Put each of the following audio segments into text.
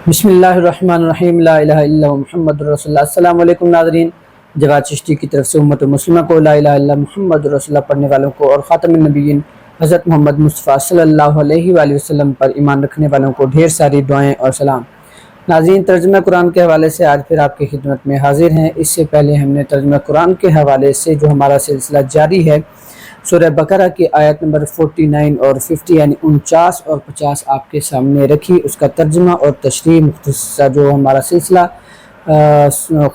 بسم اللہ الرحمن الرحیم، لا الہ الا اللہ محمد رسول اللہ۔ السلام علیکم ناظرین، جواد چشتی کی طرف سے امت مسلمہ کو لا الہ الا اللہ محمد رسول اللہ پڑھنے والوں کو اور خاتم النبیین حضرت محمد مصطفیٰ صلی اللہ علیہ وآلہ وسلم پر ایمان رکھنے والوں کو ڈھیر ساری دعائیں اور سلام۔ ناظرین، ترجمہ قرآن کے حوالے سے آج پھر آپ کی خدمت میں حاضر ہیں۔ اس سے پہلے ہم نے ترجمہ قرآن کے حوالے سے جو ہمارا سلسلہ جاری ہے، سورہ بقرہ کی آیت نمبر 49 اور 50 یعنی 49 اور 50 آپ کے سامنے رکھی، اس کا ترجمہ اور تشریح مختصر جو ہمارا سلسلہ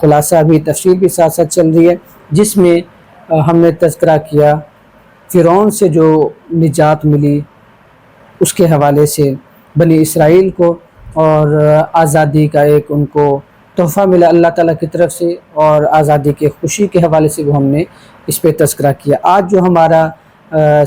خلاصہ بھی تفصیل بھی ساتھ ساتھ چل رہی ہے، جس میں ہم نے تذکرہ کیا فرعون سے جو نجات ملی اس کے حوالے سے، بنی اسرائیل کو اور آزادی کا ایک ان کو تحفہ ملا اللہ تعالیٰ کی طرف سے، اور آزادی کے خوشی کے حوالے سے وہ ہم نے اس پہ تذکرہ کیا۔ آج جو ہمارا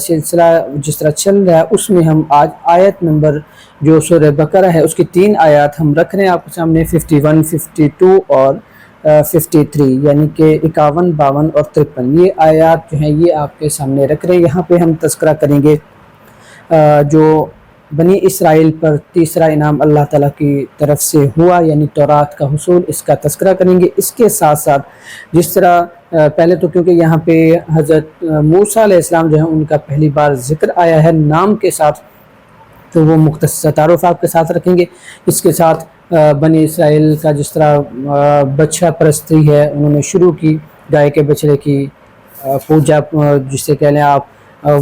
سلسلہ جس طرح چل رہا ہے، اس میں ہم آج آیت نمبر جو سورہ بقرہ ہے اس کی 3 آیات ہم رکھ رہے ہیں آپ کے سامنے، 51، 52 اور 53، یعنی کہ 51، 52 اور 53۔ یہ آیات جو ہیں یہ آپ کے سامنے رکھ رہے ہیں۔ یہاں پہ ہم تذکرہ کریں گے جو بنی اسرائیل پر تیسرا انعام اللہ تعالیٰ کی طرف سے ہوا، یعنی تورات کا حصول، اس کا تذکرہ کریں گے۔ اس کے ساتھ ساتھ جس طرح پہلے تو کیونکہ یہاں پہ حضرت موسیٰ علیہ السلام جو ہیں ان کا پہلی بار ذکر آیا ہے نام کے ساتھ، تو وہ مختصر تعارف آپ کے ساتھ رکھیں گے۔ اس کے ساتھ بنی اسرائیل کا جس طرح بچہ پرستی ہے انہوں نے شروع کی، گائے کے بچڑے کی پوجا جسے کہہ لیں آپ،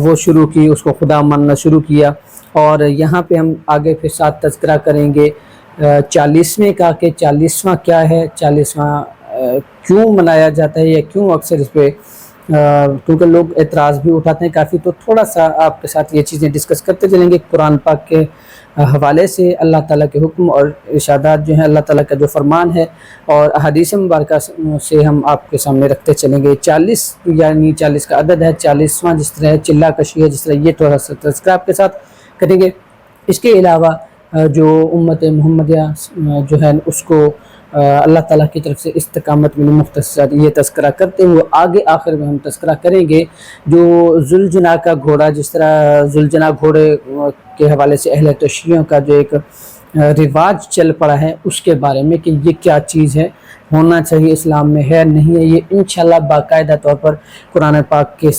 وہ شروع کی، اس کو خدا ماننا شروع کیا۔ اور یہاں پہ ہم آگے پھر ساتھ تذکرہ کریں گے 40ویں کا، کہ 40واں کیا ہے، 40واں کیوں منایا جاتا ہے یا کیوں اکثر اس پہ کیونکہ لوگ اعتراض بھی اٹھاتے ہیں کافی، تو تھوڑا سا آپ کے ساتھ یہ چیزیں ڈسکس کرتے چلیں گے قرآن پاک کے حوالے سے، اللہ تعالیٰ کے حکم اور ارشادات جو ہیں، اللہ تعالیٰ کا جو فرمان ہے اور احادیث مبارکہ سے ہم آپ کے سامنے رکھتے چلیں گے۔ 40 یعنی 40 کا عدد ہے، 40واں جس طرح ہے، چلہ کشی ہے جس طرح، یہ تھوڑا سا تذکرہ آپ کے ساتھ کریں گے۔ اس کے علاوہ جو امت محمدیہ جو ہے اس کو اللہ تعالیٰ کی طرف سے استقامت ملی، مختصر یہ تذکرہ کرتے ہوئے آگے آخر میں ہم تذکرہ کریں گے جو ذوالجناح کا گھوڑا، جس طرح ذوالجناح گھوڑے کے حوالے سے اہل تشیعوں کا جو ایک رواج چل پڑا ہے اس کے بارے میں، کہ یہ کیا چیز ہے، ہونا چاہیے اسلام میں ہے نہیں ہے، یہ انشاءاللہ باقاعدہ طور پر قرآن پاک کے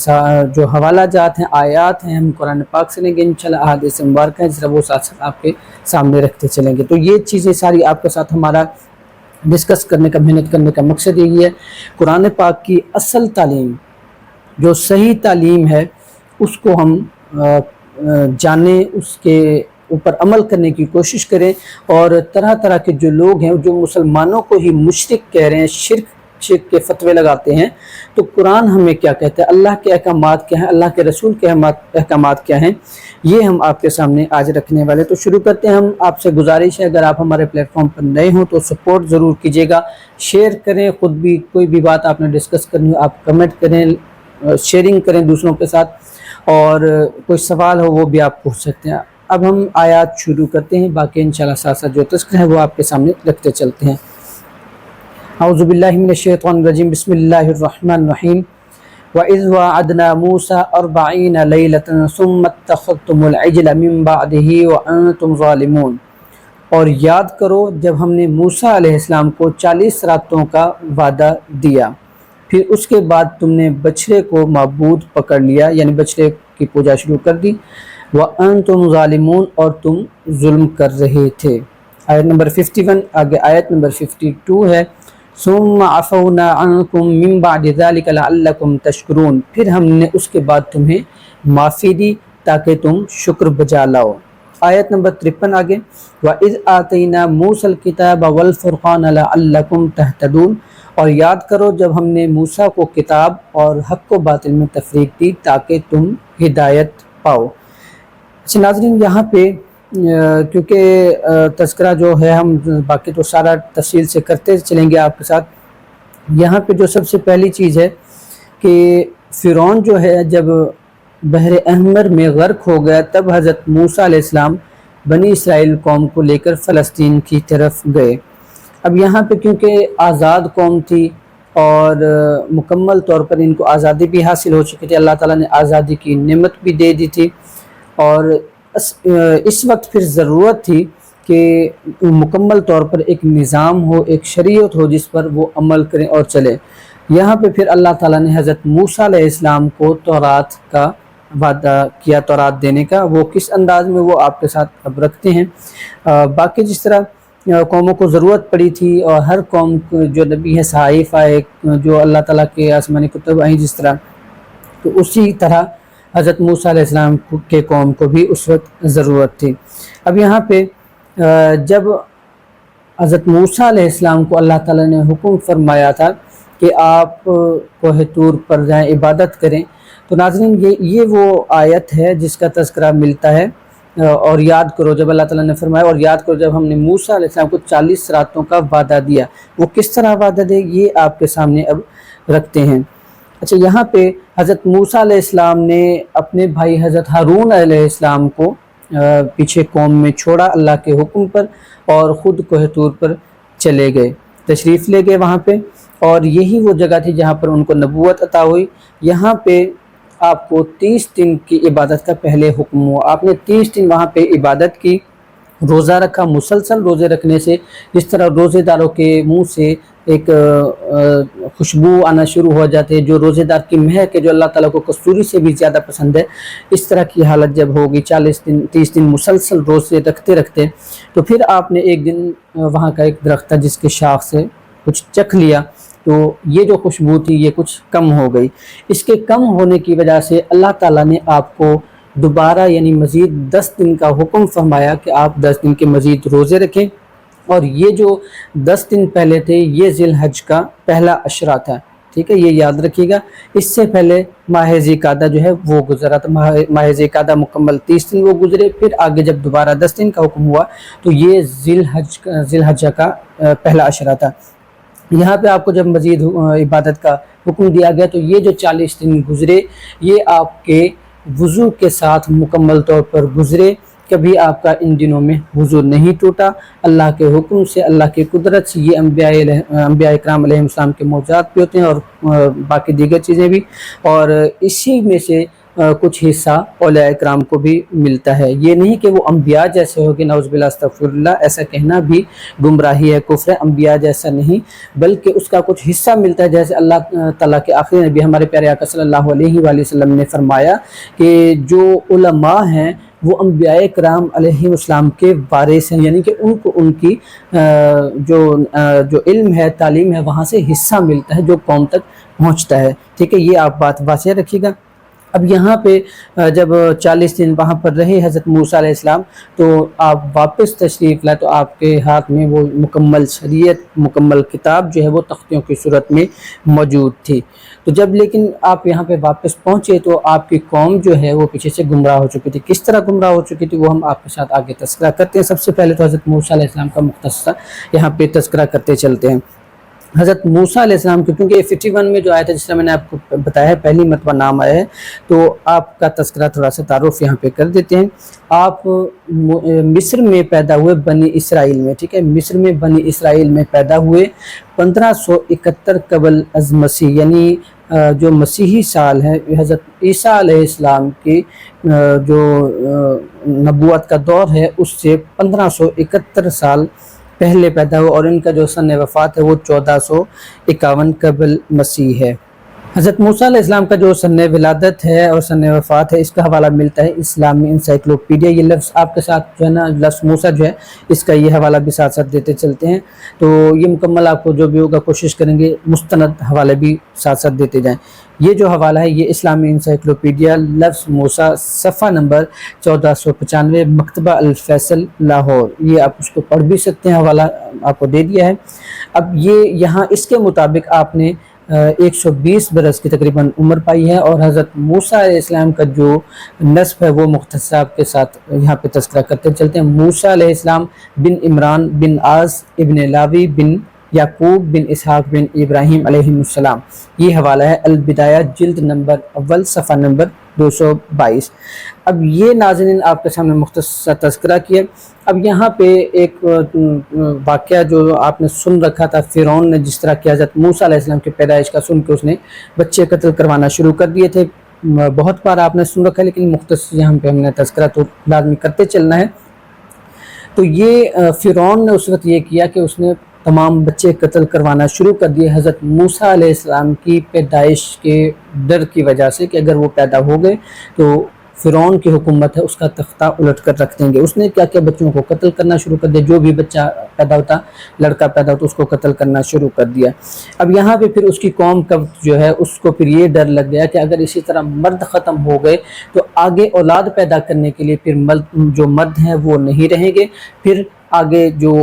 جو حوالہ جات ہیں، آیات ہیں، ہم قرآن پاک سے لیں گے انشاءاللہ، احادیث مبارکہ ہیں جس طرح وہ ساتھ ساتھ آپ کے سامنے رکھتے چلیں گے۔ تو یہ چیزیں ساری آپ کے ساتھ ہمارا ڈسکس کرنے کا، محنت کرنے کا مقصد یہی ہے، قرآن پاک کی اصل تعلیم جو صحیح تعلیم ہے اس کو ہم جانیں، اس کے اوپر عمل کرنے کی کوشش کریں، اور طرح طرح کے جو لوگ ہیں جو مسلمانوں کو ہی مشرک کہہ رہے ہیں، شرک کے فتوے لگاتے ہیں، تو قرآن ہمیں کیا کہتا ہے، اللہ کے احکامات کیا ہیں، اللہ کے رسول کے احکامات کیا ہیں، یہ ہم آپ کے سامنے آج رکھنے والے۔ تو شروع کرتے ہیں۔ ہم آپ سے گزارش ہے اگر آپ ہمارے پلیٹ فارم پر نئے ہوں تو سپورٹ ضرور کیجیے گا، شیئر کریں، خود بھی کوئی بھی بات آپ نے ڈسکس کرنی ہو آپ کمنٹ کریں، شیئرنگ کریں دوسروں کے ساتھ، اور کوئی سوال ہو وہ بھی آپ پوچھ سکتے ہیں۔ اب ہم آیات شروع کرتے ہیں، باقی انشاءاللہ ساتھ ساتھ جو تذکرہ ہے وہ آپ کے سامنے رکھتے چلتے ہیں۔ اعوذ باللہ من الشیطان الرجیم، بسم اللہ الرحمن الرحیم۔ وَإِذْ وَعَدْنَا مُوسَىٰ 40 لَيْلَةً ثُمَّ اتَّخَذْتُمُ الْعِجْلَ مِن بَعْدِهِ وَأَنْتُمْ ظَالِمُونَ، اور یاد کرو جب ہم نے موسیٰ علیہ السلام کو 40 راتوں کا وعدہ دیا، پھر اس کے بعد تم نے بچڑے کو معبود پکڑ لیا، یعنی بچڑے کی پوجا شروع کر دی، وَأَنْتُمْ ظَالِمُونَ، اور تم ظلم کر رہے تھے۔ آیت نمبر 51، آگے آیت نمبر 52 ہے، ثُمَّ عَفَوْنَا عَنْكُمْ مِنْ بَعْدِ ذَلِكَ لَعَلَّكُمْ تَشْكُرُونَ، پھر ہم نے اس کے بعد تمہیں معافی دی تاکہ تم شکر بجا لاؤ۔ آیت نمبر 53 آگے، وَإِذْ آتَيْنَا مُوسَى الْكِتَابَ وَالْفُرْقَانَ لَعَلَّكُمْ تَهْتَدُونَ، اور یاد کرو جب ہم نے موسیٰ کو کتاب اور حق و باطل میں تفریق دی تاکہ تم ہدایت پاؤ۔ اچھا ناظرین، یہاں پہ کیونکہ تذکرہ جو ہے ہم باقی تو سارا تفصیل سے کرتے چلیں گے آپ کے ساتھ، یہاں پہ جو سب سے پہلی چیز ہے کہ فرعون جو ہے جب بحر احمر میں غرق ہو گیا، تب حضرت موسیٰ علیہ السلام بنی اسرائیل قوم کو لے کر فلسطین کی طرف گئے۔ اب یہاں پہ کیونکہ آزاد قوم تھی اور مکمل طور پر ان کو آزادی بھی حاصل ہو چکی تھی، اللہ تعالیٰ نے آزادی کی نعمت بھی دے دی تھی، اور اس وقت پھر ضرورت تھی کہ مکمل طور پر ایک نظام ہو، ایک شریعت ہو جس پر وہ عمل کریں اور چلے۔ یہاں پہ پھر اللہ تعالیٰ نے حضرت موسیٰ علیہ السلام کو تورات کا وعدہ کیا، تورات دینے کا، وہ کس انداز میں وہ آپ کے ساتھ اب رکھتے ہیں۔ باقی جس طرح قوموں کو ضرورت پڑی تھی اور ہر قوم جو نبی ہے، صحائف آئے، جو اللہ تعالیٰ کے آسمانی کتب آئیں جس طرح، تو اسی طرح حضرت موسیٰ علیہ السلام کے قوم کو بھی اس وقت ضرورت تھی۔ اب یہاں پہ جب حضرت موسیٰ علیہ السلام کو اللہ تعالیٰ نے حکم فرمایا تھا کہ آپ کوہ طور پر جائیں، عبادت کریں، تو ناظرین یہ وہ آیت ہے جس کا تذکرہ ملتا ہے۔ اور یاد کرو، جب اللہ تعالیٰ نے فرمایا اور یاد کرو جب ہم نے موسیٰ علیہ السلام کو 40 راتوں کا وعدہ دیا، وہ کس طرح وعدہ دے یہ آپ کے سامنے اب رکھتے ہیں۔ اچھا، یہاں پہ حضرت موسیٰ علیہ السلام نے اپنے بھائی حضرت ہارون علیہ السلام کو پیچھے قوم میں چھوڑا اللہ کے حکم پر، اور خود کوہ طور پر چلے گئے، تشریف لے گئے وہاں پہ، اور یہی وہ جگہ تھی جہاں پر ان کو نبوت عطا ہوئی۔ یہاں پہ آپ کو 30 دن کی عبادت کا پہلے حکم ہوا، آپ نے 30 دن وہاں پہ عبادت کی، روزہ رکھا۔ مسلسل روزے رکھنے سے جس طرح روزے داروں کے منہ سے ایک خوشبو آنا شروع ہو جاتے ہیں، جو روزے دار کی مہک ہے، جو اللہ تعالیٰ کو کستوری سے بھی زیادہ پسند ہے، اس طرح کی حالت جب ہوگی 30 دن مسلسل روزے رکھتے رکھتے، تو پھر آپ نے ایک دن وہاں کا ایک درخت تھا جس کے شاخ سے کچھ چکھ لیا، تو یہ جو خوشبو تھی یہ کچھ کم ہو گئی۔ اس کے کم ہونے کی وجہ سے اللہ تعالیٰ نے آپ کو دوبارہ یعنی مزید 10 دن کا حکم فرمایا کہ آپ 10 دن کے مزید روزے رکھیں، اور یہ جو 10 دن پہلے تھے یہ ذی الحج کا پہلا عشرہ تھا، ٹھیک ہے، یہ یاد رکھیے گا۔ اس سے پہلے ماہ ذی القعدہ جو ہے وہ گزرا تھا، ماہ ذی القعدہ مکمل 30 دن وہ گزرے، پھر آگے جب دوبارہ 10 دن کا حکم ہوا تو یہ ذی الحجہ کا پہلا عشرہ تھا۔ یہاں پہ آپ کو جب مزید عبادت کا حکم دیا گیا تو یہ جو 40 دن گزرے یہ آپ کے وضو کے ساتھ مکمل طور پر گزرے، کبھی آپ کا ان دنوں میں وضو نہیں ٹوٹا۔ اللہ کے حکم سے، اللہ کی قدرت سے، یہ انبیاء اکرام علیہ السلام کے معجزات بھی ہوتے ہیں اور باقی دیگر چیزیں بھی، اور اسی میں سے کچھ حصہ اولیاء اکرام کو بھی ملتا ہے۔ یہ نہیں کہ وہ انبیاء جیسے ہوگے، نعوذ باللہ استغفر اللہ، ایسا کہنا بھی گمراہی ہے، کفر ہے، انبیاء جیسا نہیں، بلکہ اس کا کچھ حصہ ملتا ہے، جیسے اللہ تعالیٰ کے آخری نبی ہمارے پیارے آقا صلی اللہ علیہ وآلہ وسلم نے فرمایا کہ جو علماء ہیں وہ انبیاء کرام علیہ السلام کے وارث ہیں، یعنی کہ ان کو ان کی جو علم ہے، تعلیم ہے، وہاں سے حصہ ملتا ہے جو قوم تک پہنچتا ہے، ٹھیک ہے، یہ آپ بات واضح رکھیے گا۔ اب یہاں پہ جب 40 دن وہاں پر رہے حضرت موسیٰ علیہ السلام، تو آپ واپس تشریف لائے تو آپ کے ہاتھ میں وہ مکمل شریعت، مکمل کتاب جو ہے وہ تختیوں کی صورت میں موجود تھی۔ تو جب لیکن آپ یہاں پہ واپس پہنچے تو آپ کی قوم جو ہے وہ پیچھے سے گمراہ ہو چکی تھی۔ کس طرح گمراہ ہو چکی تھی وہ ہم آپ کے ساتھ آگے تذکرہ کرتے ہیں۔ سب سے پہلے تو حضرت موسیٰ علیہ السلام کا مختصر یہاں پہ تذکرہ کرتے چلتے ہیں۔ حضرت موسیٰ علیہ السلام کی، کیونکہ 51 میں جو آیا تھا، جس طرح میں نے آپ کو بتایا ہے پہلی مرتبہ نام آیا ہے، تو آپ کا تذکرہ تھوڑا سا تعارف یہاں پہ کر دیتے ہیں۔ آپ مصر میں پیدا ہوئے، بنی اسرائیل میں، ٹھیک ہے، مصر میں بنی اسرائیل میں پیدا ہوئے 1571 قبل از مسیح، یعنی جو مسیحی سال ہے، حضرت عیسیٰ علیہ السلام کی جو نبوت کا دور ہے اس سے 1571 سال پہلے پیدا ہوا، اور ان کا جو سن وفات ہے وہ 1451 قبل مسیح ہے۔ حضرت موسیٰ علیہ السلام کا جو سن ولادت ہے اور سن وفات ہے اس کا حوالہ ملتا ہے اسلامی انسائکلوپیڈیا۔ یہ لفظ آپ کے ساتھ جو ہے نا، لفظ موسیٰ جو ہے اس کا یہ حوالہ بھی ساتھ ساتھ دیتے چلتے ہیں، تو یہ مکمل آپ کو جو بھی ہوگا کوشش کریں گے مستند حوالے بھی ساتھ ساتھ دیتے جائیں۔ یہ جو حوالہ ہے یہ اسلامی انسائکلوپیڈیا، لفظ موسیٰ، صفحہ نمبر 1495، مکتبہ الفیصل لاہور، یہ آپ اس کو پڑھ بھی سکتے ہیں، حوالہ آپ کو دے دیا ہے۔ اب یہ یہاں اس کے مطابق آپ نے 120 برس کی تقریباً عمر پائی ہے، اور حضرت موسیٰ علیہ السلام کا جو نسب ہے وہ مختصر آپ کے ساتھ یہاں پہ تذکرہ کرتے چلتے ہیں۔ موسیٰ علیہ السلام بن عمران بن آز ابن لاوی بن یعقوب بن اسحاق بن ابراہیم علیہ السلام، یہ حوالہ ہے البدایہ، جلد نمبر اول، صفحہ نمبر 222۔ اب یہ ناظرین آپ کے سامنے مختصر تذکرہ کیا۔ اب یہاں پہ ایک واقعہ جو آپ نے سن رکھا تھا، فرعون نے جس طرح کہ حضرت موسیٰ علیہ السلام کی پیدائش کا سن کے اس نے بچے قتل کروانا شروع کر دیے تھے، بہت بار آپ نے سن رکھا ہے، لیکن مختصر یہاں پہ ہم نے تذکرہ تو لازمی کرتے چلنا ہے۔ تو یہ فرعون نے اس وقت یہ کیا کہ اس نے تمام بچے قتل کروانا شروع کر دیے حضرت موسیٰ علیہ السلام کی پیدائش کے ڈر کی وجہ سے، کہ اگر وہ پیدا ہو گئے تو فرعون کی حکومت ہے اس کا تختہ الٹ کر رکھ دیں گے۔ اس نے کیا کیا بچوں کو قتل کرنا شروع کر دیا، جو بھی بچہ پیدا ہوتا، لڑکا پیدا ہوتا اس کو قتل کرنا شروع کر دیا۔ اب یہاں پہ پھر اس کی قوم کا جو ہے اس کو پھر یہ ڈر لگ گیا کہ اگر اسی طرح مرد ختم ہو گئے تو آگے اولاد پیدا کرنے کے لیے پھر جو مرد ہیں وہ نہیں رہیں گے، پھر آگے جو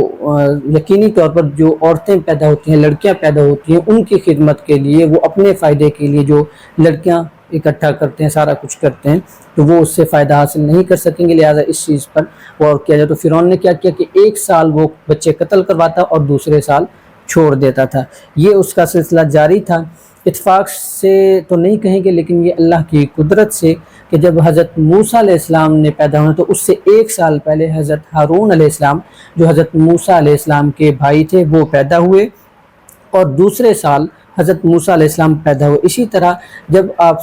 یقینی طور پر جو عورتیں پیدا ہوتی ہیں، لڑکیاں پیدا ہوتی ہیں، ان کی خدمت کے لیے وہ اپنے فائدے کے لیے جو لڑکیاں اکٹھا کرتے ہیں، سارا کچھ کرتے ہیں، تو وہ اس سے فائدہ حاصل نہیں کر سکیں گے، لہٰذا اس چیز پر غور کیا جائے۔ تو فرعون نے کیا کیا کہ ایک سال وہ بچے قتل کرواتا اور دوسرے سال چھوڑ دیتا تھا۔ یہ اس کا سلسلہ جاری تھا، اتفاق سے تو نہیں کہیں گے لیکن یہ اللہ کی قدرت سے، کہ جب حضرت موسیٰ علیہ السلام نے پیدا ہونا تو اس سے ایک سال پہلے حضرت ہارون علیہ السلام جو حضرت موسیٰ علیہ السلام کے بھائی تھے وہ پیدا ہوئے، اور دوسرے سال حضرت موسیٰ علیہ السلام پیدا ہوئے۔ اسی طرح جب آپ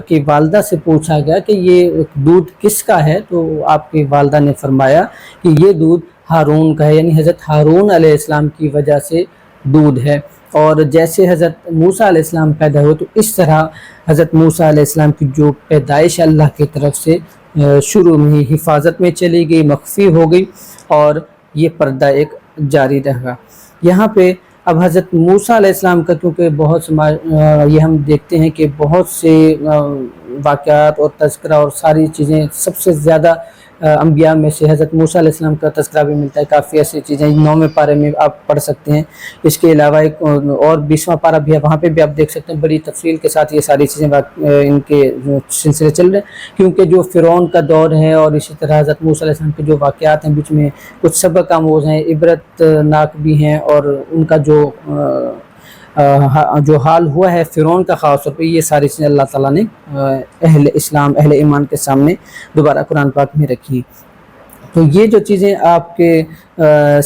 کی والدہ سے پوچھا گیا کہ یہ دودھ کس کا ہے، تو آپ کی والدہ نے فرمایا کہ یہ دودھ ہارون کا ہے، یعنی حضرت ہارون علیہ السلام کی وجہ سے دودھ ہے۔ اور جیسے حضرت موسیٰ علیہ السلام پیدا ہوئے تو اس طرح حضرت موسیٰ علیہ السلام کی جو پیدائش اللہ کی طرف سے شروع میں ہی حفاظت میں چلی گئی، مخفی ہو گئی، اور یہ پردہ ایک جاری رہا۔ یہاں پہ اب حضرت موسیٰ علیہ السلام کا کیونکہ بہت یہ ہم دیکھتے ہیں کہ بہت سے واقعات اور تذکرہ اور ساری چیزیں، سب سے زیادہ انبیاء میں سے حضرت موسیٰ علیہ السلام کا تذکرہ بھی ملتا ہے، کافی ایسی چیزیں 9ویں پارے میں آپ پڑھ سکتے ہیں۔ اس کے علاوہ ایک اور 20واں پارہ بھی ہے، وہاں پہ بھی آپ دیکھ سکتے ہیں بڑی تفصیل کے ساتھ یہ ساری چیزیں ان کے سلسلے چل رہے ہیں، کیونکہ جو فرعون کا دور ہے اور اسی طرح حضرت موسیٰ علیہ السلام کے جو واقعات ہیں بیچ میں کچھ سبق آموز ہیں، عبرت ناک بھی ہیں، اور ان کا جو حال ہوا ہے فرعون کا، خاص طور پہ یہ ساری چیزیں اللہ تعالیٰ نے اہل اسلام، اہل ایمان کے سامنے دوبارہ قرآن پاک میں رکھی۔ تو یہ جو چیزیں آپ کے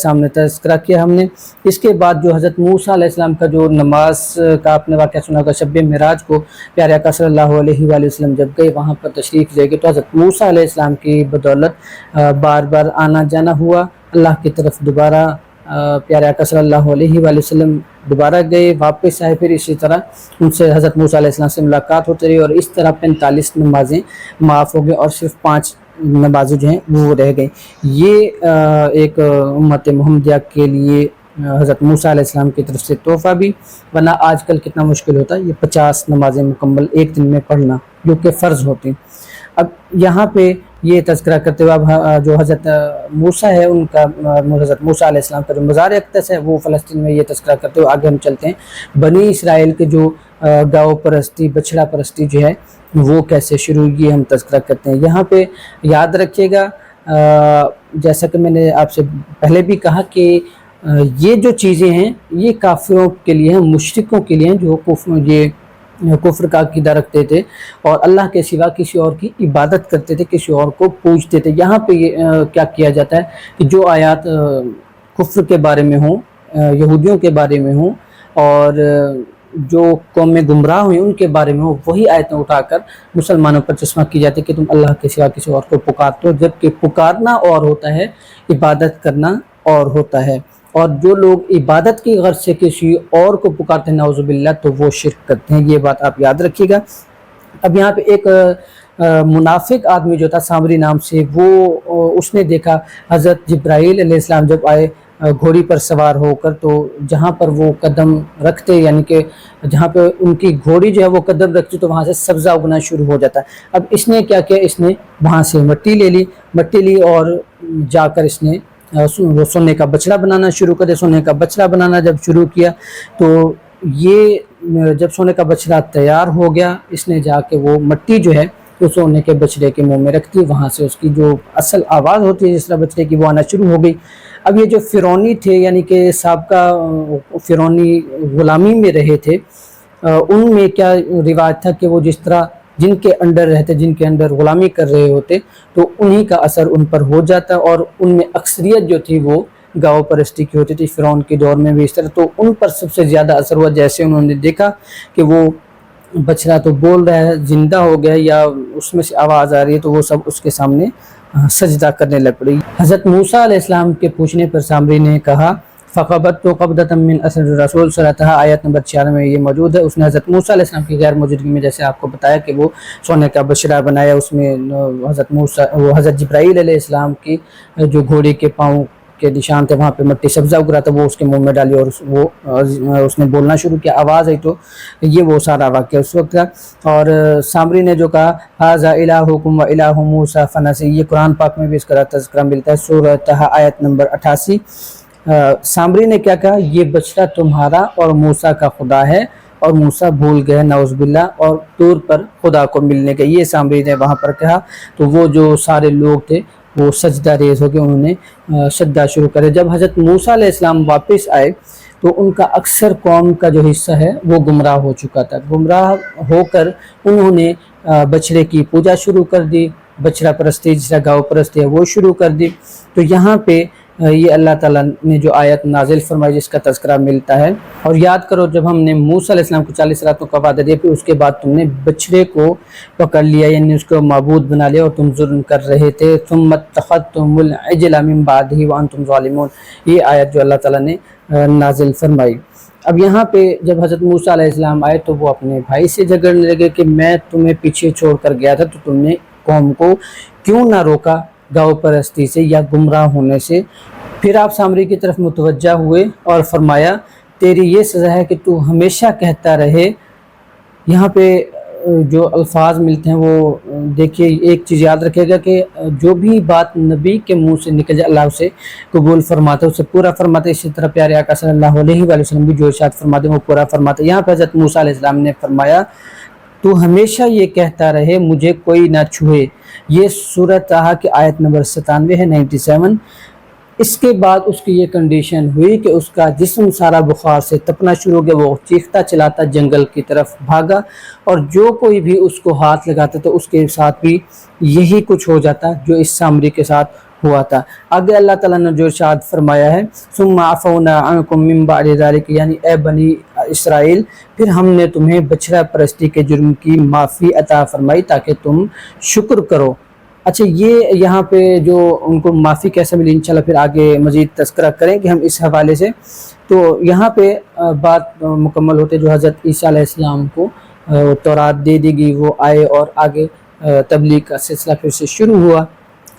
سامنے تذکرہ کیا ہم نے، اس کے بعد جو حضرت موسیٰ علیہ السلام کا جو نماز کا آپ نے واقعہ سنا ہوگا، شب معراج کو پیارے آقا صلی اللہ علیہ وآلہ وسلم جب گئے وہاں پر تشریف لے گئے، تو حضرت موسیٰ علیہ السلام کی بدولت بار بار آنا جانا ہوا اللہ کی طرف، دوبارہ پیارے آقا صلی اللہ علیہ وآلہ وسلم دوبارہ گئے، واپس آئے، پھر اسی طرح ان سے حضرت موسیٰ علیہ السلام سے ملاقات ہوتی رہی، اور اس طرح 45 نمازیں معاف ہو گئیں اور صرف 5 نمازیں جو ہیں وہ رہ گئیں۔ یہ ایک امت محمدیہ کے لیے حضرت موسیٰ علیہ السلام کی طرف سے تحفہ بھی، ورنہ آج کل کتنا مشکل ہوتا ہے یہ 50 نمازیں مکمل ایک دن میں پڑھنا جو کہ فرض ہوتی ہیں۔ اب یہاں پہ یہ تذکرہ کرتے ہوئے اب جو حضرت موسیٰ ہے ان کا، حضرت موسیٰ علیہ السلام کا جو مزار اقدس ہے وہ فلسطین میں، یہ تذکرہ کرتے ہوئے آگے ہم چلتے ہیں بنی اسرائیل کے جو گاؤ پرستی، بچڑا پرستی جو ہے وہ کیسے شروع ہوئی، ہم تذکرہ کرتے ہیں۔ یہاں پہ یاد رکھیے گا، جیسا کہ میں نے آپ سے پہلے بھی کہا کہ یہ جو چیزیں ہیں یہ کافروں کے لیے ہیں، مشرکوں کے لیے ہیں، جو کفر کا عقیدہ رکھتے تھے اور اللہ کے سوا کسی اور کی عبادت کرتے تھے، کسی اور کو پوجتے تھے۔ یہاں پہ کیا کیا جاتا ہے کہ جو آیات کفر کے بارے میں ہوں، یہودیوں کے بارے میں ہوں، اور جو قومیں گمراہ ہوئیں ان کے بارے میں ہوں، وہی آیتیں اٹھا کر مسلمانوں پر چشمہ کی جاتی ہے کہ تم اللہ کے سوا کسی اور کو پکارتے ہو، جبکہ پکارنا اور ہوتا ہے، عبادت کرنا اور ہوتا ہے۔ اور جو لوگ عبادت کی غرض سے کسی اور کو پکارتے ہیں نعوذ باللہ تو وہ شرک کرتے ہیں، یہ بات آپ یاد رکھیے گا۔ اب یہاں پہ ایک منافق آدمی جو تھا سامری نام سے، وہ اس نے دیکھا حضرت جبرائیل علیہ السلام جب آئے گھوڑی پر سوار ہو کر، تو جہاں پر وہ قدم رکھتے، یعنی کہ جہاں پہ ان کی گھوڑی جو ہے وہ قدم رکھتی تو وہاں سے سبزہ اگنا شروع ہو جاتا ہے۔ اب اس نے کیا کیا، اس نے وہاں سے مٹی لی اور جا کر اس نے وہ سونے کا بچڑا بنانا شروع کر دیا۔ سونے کا بچڑا بنانا جب شروع کیا تو یہ جب سونے کا بچڑا تیار ہو گیا، اس نے جا کے وہ مٹی جو ہے تو سونے کے بچڑے کے منہ میں رکھتی، وہاں سے اس کی جو اصل آواز ہوتی ہے جس طرح بچڑے کی وہ آنا شروع ہو گئی۔ اب یہ جو فرعونی تھے، یعنی کہ سابقہ فرعونی غلامی میں رہے تھے، ان میں کیا رواج تھا کہ وہ جس طرح جن کے انڈر رہتے، جن کے انڈر غلامی کر رہے ہوتے تو انہی کا اثر ان پر ہو جاتا، اور ان میں اکثریت جو تھی وہ گاؤں پرستی کی ہوتی تھی، فرعون کے دور میں بھی اس طرح، تو ان پر سب سے زیادہ اثر ہوا جیسے انہوں نے دیکھا کہ وہ بچڑا تو بول رہا ہے، زندہ ہو گیا یا اس میں سے آواز آ رہی ہے، تو وہ سب اس کے سامنے سجدہ کرنے لگ پڑی۔ حضرت موسیٰ علیہ السلام کے پوچھنے پر سامری نے کہا فقبضت قبضۃ من اثر الرسول صلی آیت نمبر 96 میں یہ موجود ہے۔ اس نے حضرت موسیٰ علیہ السلام کی غیر موجودگی میں جیسے آپ کو بتایا کہ وہ سونے کا بچڑا بنایا، اس میں حضرت جبرائیل علیہ السلام کی جو گھوڑے کے پاؤں کے نشان تھے وہاں پہ مٹی سبزہ اگ رہا تھا، وہ اس کے منہ میں ڈالی اور اس نے بولنا شروع کیا، آواز آئی، تو یہ وہ سارا واقعہ اس وقت کا۔ اور سامری نے جو کہا ھذا الہکم و الہ موسیٰ فنسی، یہ قرآن پاک میں بھی اس کا تذکرہ ملتا ہے، سورہ طہ آیت نمبر 88۔ سامری نے کیا کہا، یہ بچڑا تمہارا اور موسیٰ کا خدا ہے، اور موسیٰ بھول گئے نعوذ باللہ اور طور پر خدا کو ملنے کے، یہ سامری نے وہاں پر کہا۔ تو وہ جو سارے لوگ تھے وہ سجدہ ریز ہو کے انہوں نے سجدہ شروع کرے۔ جب حضرت موسیٰ علیہ السلام واپس آئے تو ان کا اکثر قوم کا جو حصہ ہے وہ گمراہ ہو چکا تھا، گمراہ ہو کر انہوں نے بچڑے کی پوجا شروع کر دی، بچڑا پرستی جس طرح گاؤ پرستی ہے وہ شروع کر دی۔ تو یہاں پہ یہ اللہ تعالیٰ نے جو آیت نازل فرمائی جس کا تذکرہ ملتا ہے، اور یاد کرو جب ہم نے موسیٰ علیہ السلام کو 40 راتوں کا وعدہ دیا، پھر اس کے بعد تم نے بچڑے کو پکڑ لیا، یعنی اس کو معبود بنا لیا اور تم ظلم کر رہے تھے، ثم اتخذتم العجل من بعدہ وانتم ظالمون، یہ آیت جو اللہ تعالیٰ نے نازل فرمائی۔ اب یہاں پہ جب حضرت موسیٰ علیہ السلام آئے تو وہ اپنے بھائی سے جھگڑنے لگے کہ میں تمہیں پیچھے چھوڑ کر گیا تھا تو تم نے قوم کو کیوں نہ روکا گاؤ پرستی سے یا گمراہ ہونے سے۔ پھر آپ سامری کی طرف متوجہ ہوئے اور فرمایا تیری یہ سزا ہے کہ تو ہمیشہ کہتا رہے۔ یہاں پہ جو الفاظ ملتے ہیں وہ دیکھیے، ایک چیز یاد رکھے گا کہ جو بھی بات نبی کے منہ سے نکل جائے اللہ اسے قبول فرماتا ہے، اسے پورا فرماتا ہے۔ اسی طرح پیارے آقا صلی اللہ علیہ وآلہ وسلم بھی جو ارشاد فرماتے ہیں وہ پورا فرماتا ہے۔ یہاں پہ حضرت موسیٰ علیہ السلام نے فرمایا تو ہمیشہ یہ کہتا رہے مجھے کوئی نہ چھوئے، یہ سورہ طہ کی آیت نمبر 97 ہے، 97۔ اس کے بعد اس کی یہ کنڈیشن ہوئی کہ اس کا جسم سارا بخار سے تپنا شروع ہو گیا، وہ چیختا چلاتا جنگل کی طرف بھاگا، اور جو کوئی بھی اس کو ہاتھ لگاتا تو اس کے ساتھ بھی یہی کچھ ہو جاتا جو اس سامری کے ساتھ ہوا تھا۔ آگے اللہ تعالیٰ نے جو ارشاد فرمایا ہے ثم عفونا عنکم من بعد ذلک، یعنی اے بنی اسرائیل پھر ہم نے تمہیں بچڑا پرستی کے جرم کی معافی عطا فرمائی تاکہ تم شکر کرو۔ اچھا، یہ یہاں پہ جو ان کو معافی کیسے ملی انشاءاللہ پھر آگے مزید تذکرہ کریں کہ ہم اس حوالے سے۔ تو یہاں پہ بات مکمل ہوتے جو حضرت عیسیٰ علیہ السلام کو تورات دے دی گئی، وہ آئے اور آگے تبلیغ کا سلسلہ پھر سے شروع ہوا۔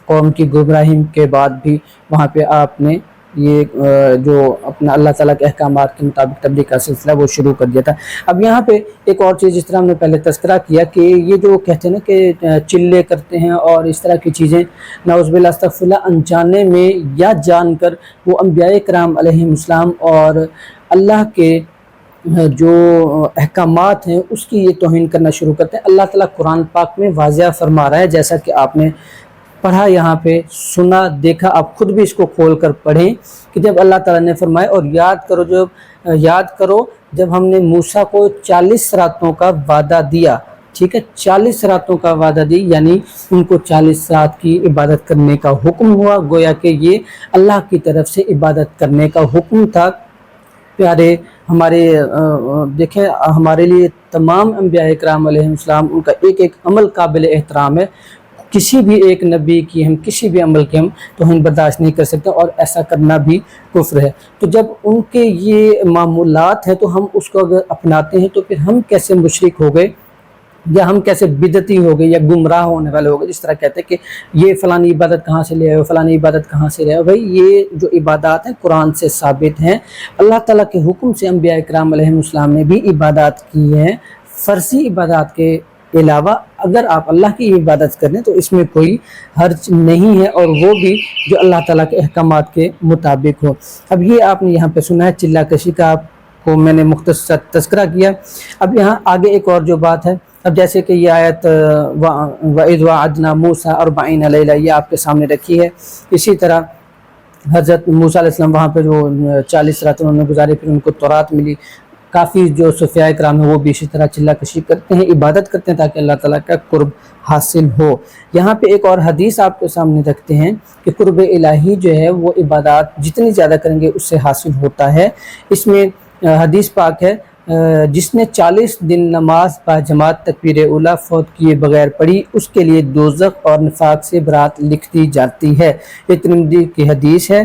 قوم کی گمراہی کے بعد بھی وہاں پہ آپ نے یہ جو اپنا اللہ تعالیٰ کے احکامات کے مطابق تبلیغ کا سلسلہ وہ شروع کر دیا تھا۔ اب یہاں پہ ایک اور چیز جس طرح ہم نے پہلے تذکرہ کیا کہ یہ جو کہتے ہیں نا کہ چلے کرتے ہیں اور اس طرح کی چیزیں نعوذ باللہ استغفر اللہ انجانے میں یا جان کر وہ انبیاء کرام علیہ السلام اور اللہ کے جو احکامات ہیں اس کی یہ توہین کرنا شروع کرتے ہیں۔ اللہ تعالیٰ قرآن پاک میں واضح فرما رہا ہے، جیسا کہ آپ نے پڑھا، یہاں پہ سنا، دیکھا، آپ خود بھی اس کو کھول کر پڑھیں کہ جب اللہ تعالیٰ نے فرمایا اور یاد کرو جب ہم نے موسیٰ کو 40 راتوں کا وعدہ دیا، ٹھیک ہے، 40 راتوں کا وعدہ دی، یعنی ان کو 40 رات کی عبادت کرنے کا حکم ہوا، گویا کہ یہ اللہ کی طرف سے عبادت کرنے کا حکم تھا۔ پیارے ہمارے دیکھیں ہمارے لیے تمام انبیاء کرام علیہ السلام ان کا ایک ایک عمل قابل احترام ہے، کسی بھی ایک نبی کی ہم کسی بھی عمل کی ہم توہین برداشت نہیں کر سکتے اور ایسا کرنا بھی کفر ہے۔ تو جب ان کے یہ معمولات ہیں تو ہم اس کو اگر اپناتے ہیں تو پھر ہم کیسے مشرک ہو گئے یا ہم کیسے بدعتی ہو گئے یا گمراہ ہونے والے ہو گئے، جس طرح کہتے ہیں کہ یہ فلانی عبادت کہاں سے لے آئے، فلانی عبادت کہاں سے لے آئے۔ بھائی یہ جو عبادات ہیں قرآن سے ثابت ہیں، اللہ تعالیٰ کے حکم سے انبیاء کرام علیہ السلام نے بھی عبادات کی ہیں، فرضی عبادات کے علاوہ اگر آپ اللہ کی عبادت کریں تو اس میں کوئی حرج نہیں ہے، اور وہ بھی جو اللہ تعالیٰ کے احکامات کے مطابق ہو۔ اب یہ آپ نے یہاں پہ سنا ہے چلا کشی کا، آپ کو میں نے مختصر تذکرہ کیا۔ اب یہاں آگے ایک اور جو بات ہے، اب جیسے کہ یہ آیت وَإِذْ وَعَدْنَا مُوسَىٰ 40 لَيْلَةً یہ آپ کے سامنے رکھی ہے۔ اسی طرح حضرت موسیٰ علیہ السلام وہاں پہ جو 40 راتیں انہوں نے گزاری، پھر ان کو تورات ملی۔ کافی جو صوفیاء کرام ہیں وہ بھی اسی طرح چلا کشی کرتے ہیں، عبادت کرتے ہیں تاکہ اللہ تعالیٰ کا قرب حاصل ہو۔ یہاں پہ ایک اور حدیث آپ کے سامنے رکھتے ہیں کہ قرب الہی جو ہے وہ عبادات جتنی زیادہ کریں گے اس سے حاصل ہوتا ہے۔ اس میں حدیث پاک ہے جس نے 40 دن نماز با جماعت تکبیر اولیٰ فوت کیے بغیر پڑھی اس کے لیے دوزخ اور نفاق سے برات لکھ دی جاتی ہے۔ یہ ترمذی کی حدیث ہے،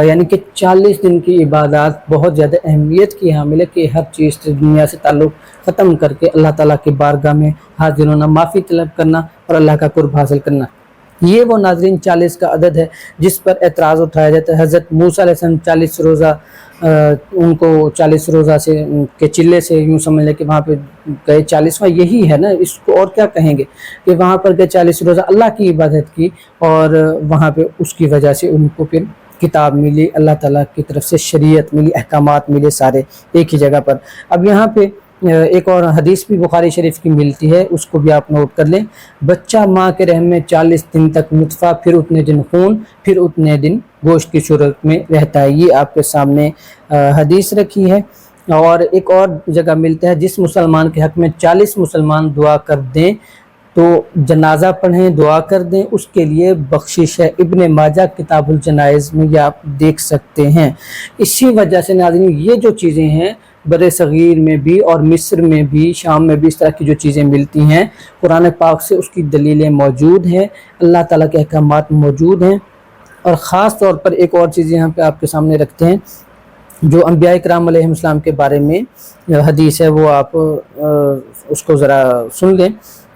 یعنی کہ 40 دن کی عبادات بہت زیادہ اہمیت کی حامل ہے کہ ہر چیز سے دنیا سے تعلق ختم کر کے اللہ تعالیٰ کی بارگاہ میں حاضر ہونا، معافی طلب کرنا اور اللہ کا قرب حاصل کرنا۔ یہ وہ ناظرین 40 کا عدد ہے جس پر اعتراض اٹھایا جاتا ہے۔ حضرت موسیٰ علیہ السلام 40 روزہ ان کو 40 روزہ سے کے چلے سے یوں سمجھ لیں کہ وہاں پہ گئے، 40واں یہی ہے نا، اس کو اور کیا کہیں گے کہ وہاں پر گئے 40 روزہ اللہ کی عبادت کی، اور وہاں پہ اس کی وجہ سے ان کو پھر کتاب ملی، اللہ تعالیٰ کی طرف سے شریعت ملی، احکامات ملے سارے ایک ہی جگہ پر۔ اب یہاں پہ ایک اور حدیث بھی بخاری شریف کی ملتی ہے، اس کو بھی آپ نوٹ کر لیں۔ بچہ ماں کے رحم میں 40 دن تک نطفہ، پھر اتنے دن خون، پھر اتنے دن گوشت کی صورت میں رہتا ہے۔ یہ آپ کے سامنے حدیث رکھی ہے۔ اور ایک اور جگہ ملتا ہے، جس مسلمان کے حق میں 40 مسلمان دعا کر دیں تو جنازہ پڑھیں، دعا کر دیں، اس کے لیے بخشش ہے۔ ابن ماجہ کتاب الجنائز میں یہ آپ دیکھ سکتے ہیں۔ اسی وجہ سے ناظرین یہ جو چیزیں ہیں بر صغیر میں بھی اور مصر میں بھی، شام میں بھی اس طرح کی جو چیزیں ملتی ہیں، قرآن پاک سے اس کی دلیلیں موجود ہیں، اللہ تعالیٰ کے احکامات موجود ہیں۔ اور خاص طور پر ایک اور چیز یہاں پہ آپ کے سامنے رکھتے ہیں، جو انبیاء کرام علیہ السلام کے بارے میں حدیث ہے، وہ آپ اس کو ذرا سن لیں۔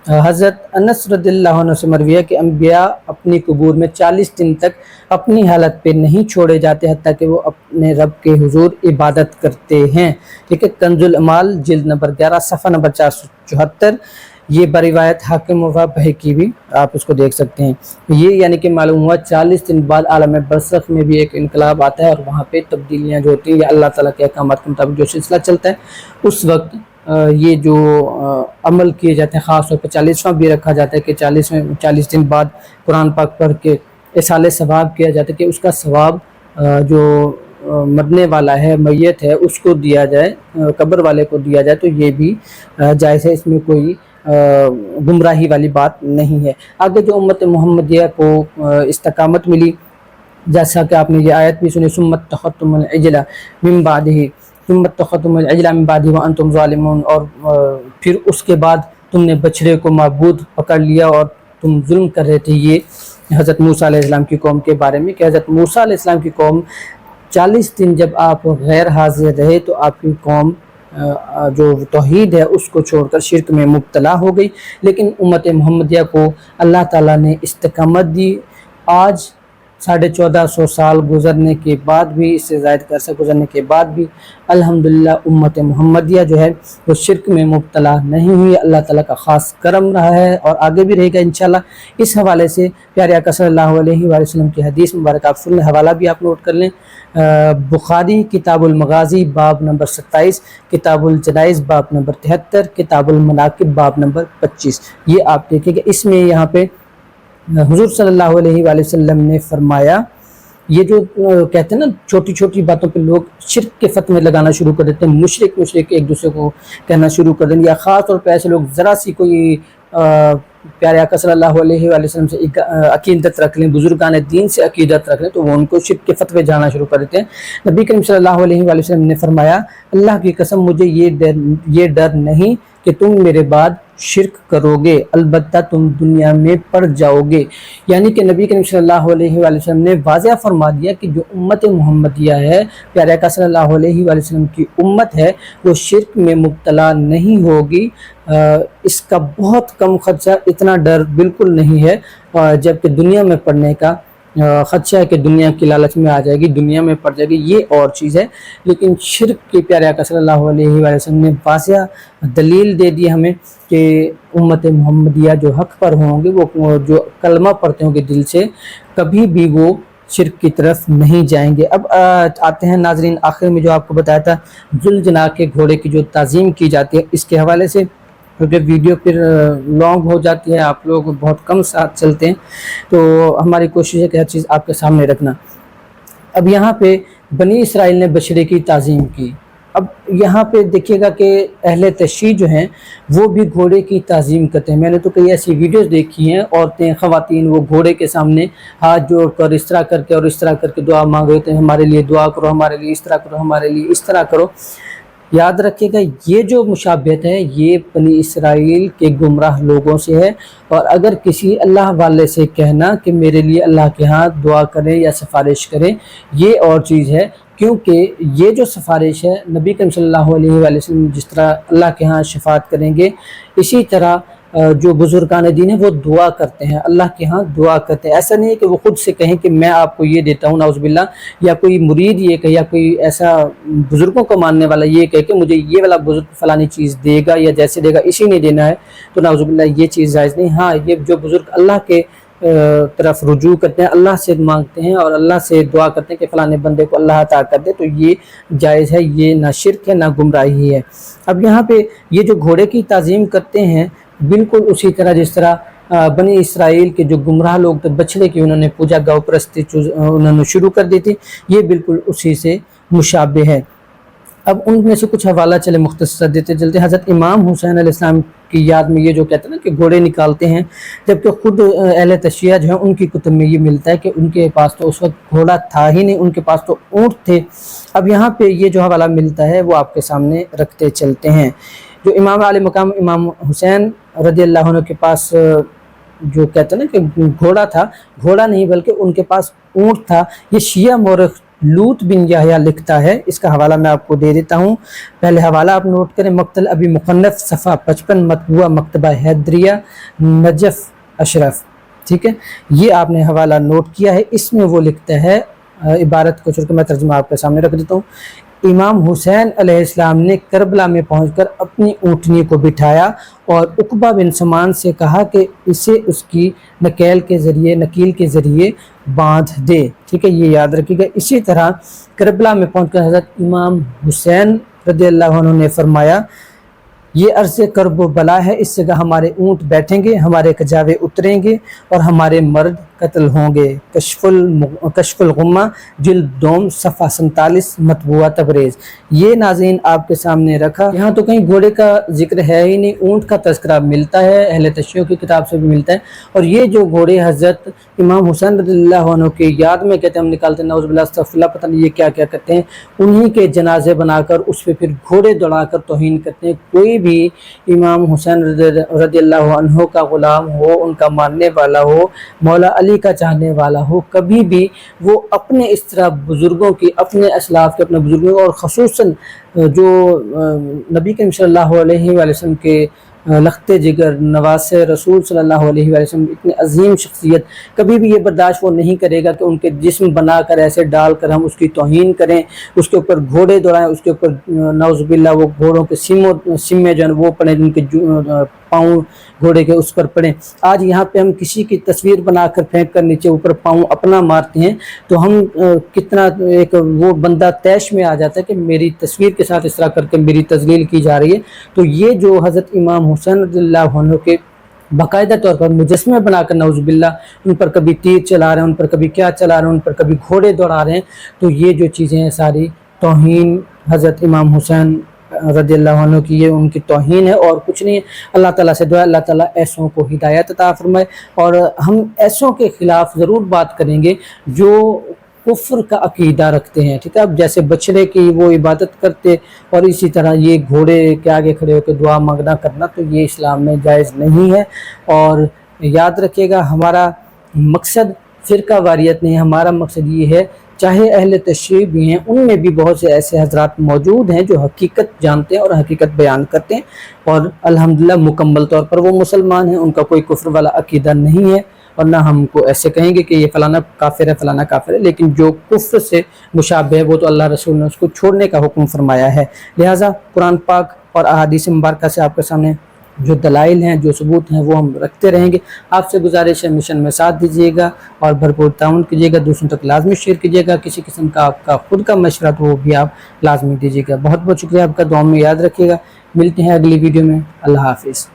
حضرت انس رضی اللہ عنہ سے مروی ہے کہ انبیاء اپنی قبور میں 40 دن تک اپنی حالت پہ نہیں چھوڑے جاتے حتیٰ کہ وہ اپنے رب کے حضور عبادت کرتے ہیں۔ ٹھیک ہے، کنز العمال جلد نمبر 11 صفحہ نمبر 474، یہ بروایت حاکم و بہقی بھی آپ اس کو دیکھ سکتے ہیں۔ یہ یعنی کہ معلوم ہوا 40 دن بعد عالم برزخ میں بھی ایک انقلاب آتا ہے، اور وہاں پہ تبدیلیاں جو ہوتی ہیں یا اللہ تعالیٰ کے احکامات کے مطابق جو سلسلہ چلتا ہے، اس وقت یہ جو عمل کیے جاتے ہیں، خاص طور پہ 40واں بھی رکھا جاتا ہے کہ 40 دن بعد قرآن پاک پڑھ کے اصالِ ثواب کیا جاتا ہے کہ اس کا ثواب جو مرنے والا ہے، میت ہے، اس کو دیا جائے، قبر والے کو دیا جائے، تو یہ بھی جائز ہے، اس میں کوئی گمراہی والی بات نہیں ہے۔ آگے جو امت محمدیہ کو استقامت ملی، جیسا کہ آپ نے یہ آیت بھی سنی، ثم اتخذتم العجل من بعدہ، ثم اتخذتم العجل من بعدہ وانتم ظالمون، اور پھر اس کے بعد تم نے بچھڑے کو معبود پکڑ لیا اور تم ظلم کر رہے تھے۔ یہ حضرت موسیٰ علیہ السلام کی قوم کے بارے میں کہ حضرت موسیٰ علیہ السلام کی قوم 40 دن جب آپ غیر حاضر رہے تو آپ کی قوم جو توحید ہے اس کو چھوڑ کر شرک میں مبتلا ہو گئی، لیکن امت محمدیہ کو اللہ تعالیٰ نے استقامت دی۔ آج 1450 سال گزرنے کے بعد بھی، اس سے زائد عرصہ گزرنے کے بعد بھی الحمدللہ امت محمدیہ جو ہے وہ شرک میں مبتلا نہیں ہوئی۔ اللہ تعالیٰ کا خاص کرم رہا ہے اور آگے بھی رہے گا انشاءاللہ۔ اس حوالے سے پیارے آقا صلی اللہ علیہ وآلہ وسلم کی حدیث مبارک آپ سن لیں، حوالہ بھی آپ نوٹ کر لیں۔ بخاری کتاب المغازی باب نمبر 27، کتاب الجنائز باب نمبر 73، کتاب المناقب باب نمبر 25، یہ آپ دیکھیں کہ اس میں یہاں پہ حضور صلی اللہ علیہ وآلہ وسلم نے فرمایا، یہ جو کہتے ہیں نا چھوٹی چھوٹی باتوں پہ لوگ شرک کے فتوے لگانا شروع کر دیتے ہیں، مشرک ایک دوسرے کو کہنا شروع کر دیں، یا خاص طور پہ ایسے لوگ ذرا سی کوئی پیارے آقا صلی اللہ علیہ وآلہ وسلم سے عقیدت رکھ لیں، بزرگان دین سے عقیدت رکھ لیں، تو وہ ان کو شرک کے فتوے جانا شروع کر دیتے ہیں۔ نبی کریم صلی اللہ علیہ وآلہ وسلم نے فرمایا، اللہ کی قسم مجھے یہ ڈر نہیں کہ تم میرے بعد شرک کرو گے، البتہ تم دنیا میں پڑ جاؤ گے۔ یعنی کہ نبی کریم صلی اللہ علیہ وآلہ وسلم نے واضح فرما دیا کہ جو امت محمدیہ ہے، پیارے آقا صلی اللہ علیہ وآلہ وسلم کی امت ہے، وہ شرک میں مبتلا نہیں ہوگی۔ اس کا بہت کم خدشہ، اتنا ڈر بالکل نہیں ہے، جبکہ دنیا میں پڑنے کا خدشہ ہے کہ دنیا کی لالچ میں آ جائے گی، دنیا میں پڑ جائے گی، یہ اور چیز ہے۔ لیکن شرک کے پیارے آقا صلی اللہ علیہ وآلہ وسلم نے واضح دلیل دے دی ہمیں کہ امت محمدیہ جو حق پر ہوں گے، وہ جو کلمہ پڑھتے ہوں گے دل سے، کبھی بھی وہ شرک کی طرف نہیں جائیں گے۔ اب آتے ہیں ناظرین آخر میں جو آپ کو بتایا تھا ذوالجناح کے گھوڑے کی جو تعظیم کی جاتی ہے، اس کے حوالے سے کیونکہ ویڈیو پھر لانگ ہو جاتی ہے، آپ لوگ بہت کم ساتھ چلتے ہیں، تو ہماری کوشش ہے کہ ہر چیز آپ کے سامنے رکھنا۔ اب یہاں پہ بنی اسرائیل نے بچڑے کی تعظیم کی۔ اب یہاں پہ دیکھیے گا کہ اہل تشیع جو ہیں وہ بھی گھوڑے کی تعظیم کرتے ہیں۔ میں نے تو کئی ایسی ویڈیوز دیکھی ہیں، عورتیں، خواتین وہ گھوڑے کے سامنے ہاتھ جوڑ کر اس طرح کر کے اور اس طرح کر کے دعا مانگ رہے ہوتے ہیں، ہمارے لیے دعا کرو، ہمارے لیے اس طرح کرو، ہمارے لیے اس طرح کرو۔ یاد رکھیے گا یہ جو مشابہت ہے یہ بنی اسرائیل کے گمراہ لوگوں سے ہے، اور اگر کسی اللہ والے سے کہنا کہ میرے لیے اللہ کے ہاں دعا کریں یا سفارش کریں، یہ اور چیز ہے، کیونکہ یہ جو سفارش ہے نبی کریم صلی اللہ علیہ وآلہ وسلم جس طرح اللہ کے ہاں شفاعت کریں گے، اسی طرح جو بزرگان دین ہیں وہ دعا کرتے ہیں، اللہ کے ہاں دعا کرتے ہیں۔ ایسا نہیں ہے کہ وہ خود سے کہیں کہ میں آپ کو یہ دیتا ہوں، نعوذ باللہ، یا کوئی مرید یہ کہے یا کوئی ایسا بزرگوں کو ماننے والا یہ کہے کہ مجھے یہ والا بزرگ فلانی چیز دے گا یا جیسے دے گا اسی نے دینا ہے، تو نعوذ باللہ یہ چیز جائز نہیں۔ ہاں، یہ جو بزرگ اللہ کے طرف رجوع کرتے ہیں، اللہ سے مانگتے ہیں اور اللہ سے دعا کرتے ہیں کہ فلانے بندے کو اللہ عطا کر دے، تو یہ جائز ہے، یہ نہ شرک ہے نہ گمراہی ہے۔ اب یہاں پہ یہ جو گھوڑے کی تعظیم کرتے ہیں بالکل اسی طرح جس طرح بنی اسرائیل کے جو گمراہ لوگ تھے، بچڑے کی انہوں نے پوجا گاؤ پرستی انہوں نے شروع کر دی تھی، یہ بالکل اسی سے مشابہ ہے۔ اب ان میں سے کچھ حوالہ چلے مختصر دیتے چلتے۔ حضرت امام حسین علیہ السلام کی یاد میں یہ جو کہتے ہیں نا کہ گھوڑے نکالتے ہیں، جبکہ خود اہل تشیع جو ہیں ان کی کتب میں یہ ملتا ہے کہ ان کے پاس تو اس وقت گھوڑا تھا ہی نہیں، ان کے پاس تو اونٹ تھے۔ اب یہاں پہ یہ جو حوالہ ملتا ہے وہ آپ کے سامنے رکھتے چلتے ہیں۔ جو امام علی مقام امام حسین رضی اللہ عنہ کے پاس جو کہتے ہیں نا کہ گھوڑا تھا، گھوڑا نہیں بلکہ ان کے پاس اونٹ تھا، یہ شیعہ مورخ لوط بن یحییٰ لکھتا ہے۔ اس کا حوالہ میں آپ کو دے دیتا ہوں، پہلے حوالہ آپ نوٹ کریں، مقتل ابی مخنف صفحہ 55، مطبوعہ مکتبہ حیدریہ نجف اشرف، ٹھیک ہے، یہ آپ نے حوالہ نوٹ کیا ہے۔ اس میں وہ لکھتا ہے، عبارت کو چھوڑ کے میں ترجمہ آپ کے سامنے رکھ دیتا ہوں۔ امام حسین علیہ السلام نے کربلا میں پہنچ کر اپنی اونٹنی کو بٹھایا اور عقبہ بن سمان سے کہا کہ اسے اس کی نکیل کے ذریعے باندھ دے، ٹھیک ہے، یہ یاد رکھیے گا۔ اسی طرح کربلا میں پہنچ کر حضرت امام حسین رضی اللہ عنہ نے فرمایا یہ عرض کرب و بلا ہے، اس جگہ ہمارے اونٹ بیٹھیں گے، ہمارے کجاوے اتریں گے اور ہمارے مرد قتل ہوں گے۔ کشف الغمہ جلد دوم صفحہ 47، مطبوعہ تبریز۔ یہ ناظرین آپ کے سامنے رکھا۔ یہاں تو کہیں گھوڑے کا ذکر ہے ہی نہیں، اونٹ کا تذکرہ ملتا ہے، اہل تشیع کی کتاب سے بھی ملتا ہے۔ اور یہ جو گھوڑے حضرت امام حسین رضی اللہ عنہ کی یاد میں کہتے ہیں ہم نکالتے ہیں، نعوذ باللہ استغفر اللہ، پتہ نہیں یہ کیا کیا کرتے ہیں، انہی کے جنازے بنا کر اس پہ پھر گھوڑے دوڑا کر توہین کرتے ہیں۔ کوئی بھی امام حسین رضی اللہ عنہ کا غلام ہو، ان کا ماننے والا ہو، مولا علی کا چاہنے والا ہو، کبھی بھی وہ اپنے اس طرح بزرگوں کی، اپنے اسلاف کے، اپنے بزرگوں اور خصوصاً جو نبی کریم صلی اللہ علیہ وآلہ وسلم کے لخت جگر نواس رسول صلی اللہ علیہ وآلہ وسلم، اتنی عظیم شخصیت، کبھی بھی یہ برداشت وہ نہیں کرے گا کہ ان کے جسم بنا کر ایسے ڈال کر ہم اس کی توہین کریں، اس کے اوپر گھوڑے دوڑائیں، اس کے اوپر نعوذ باللہ وہ گھوڑوں کے سمیں جو ہیں وہ پڑیں، ان کے پاؤں گھوڑے کے اس پر پڑیں۔ آج یہاں پہ ہم کسی کی تصویر بنا کر پھینک کر نیچے اوپر پاؤں اپنا مارتے ہیں تو ہم کتنا ایک وہ بندہ طیش میں آ جاتا ہے کہ میری تصویر کے ساتھ اس طرح کر کے میری تذلیل کی جا رہی ہے۔ تو یہ جو حضرت امام حسین رضی اللہ عنہ کے باقاعدہ طور پر مجسمے بنا کر نعوذ باللہ ان پر کبھی تیر چلا رہے ہیں، ان پر کبھی کیا چلا رہے ہیں، ان پر کبھی گھوڑے دوڑا رہے ہیں، تو یہ جو چیزیں ہیں ساری توہین حضرت امام حسین رضی اللہ عنہ کی، یہ ان کی توہین ہے اور کچھ نہیں ہے۔ اللہ تعالیٰ سے دعا اللہ تعالیٰ ایسوں کو ہدایت عطا فرمائے، اور ہم ایسوں کے خلاف ضرور بات کریں گے جو کفر کا عقیدہ رکھتے ہیں، ٹھیک ہے۔ اب جیسے بچڑے کی وہ عبادت کرتے اور اسی طرح یہ گھوڑے کے آگے کھڑے ہو کے دعا مانگنا کرنا، تو یہ اسلام میں جائز نہیں ہے۔ اور یاد رکھیے گا ہمارا مقصد فرقہ واریت نہیں ہے، ہمارا مقصد یہ ہے، چاہے اہل تشیع بھی ہیں، ان میں بھی بہت سے ایسے حضرات موجود ہیں جو حقیقت جانتے ہیں اور حقیقت بیان کرتے ہیں، اور الحمدللہ مکمل طور پر وہ مسلمان ہیں، ان کا کوئی کفر والا عقیدہ نہیں ہے، اور نہ ہم کو ایسے کہیں گے کہ یہ فلانا کافر ہے فلانا کافر ہے، لیکن جو کفر سے مشابہ ہے وہ تو اللہ رسول نے اس کو چھوڑنے کا حکم فرمایا ہے۔ لہٰذا قرآن پاک اور احادیث مبارکہ سے آپ کے سامنے جو دلائل ہیں، جو ثبوت ہیں، وہ ہم رکھتے رہیں گے۔ آپ سے گزارش ہے مشن میں ساتھ دیجیے گا اور بھرپور تعاون کیجیے گا، دوسروں تک لازمی شیئر کیجیے گا، کسی قسم کا آپ کا خود کا مشورہ تو وہ بھی آپ لازمی دیجیے گا۔ بہت بہت شکریہ آپ کا، دعا میں یاد رکھیے گا۔ ملتے ہیں اگلی ویڈیو میں، اللہ حافظ۔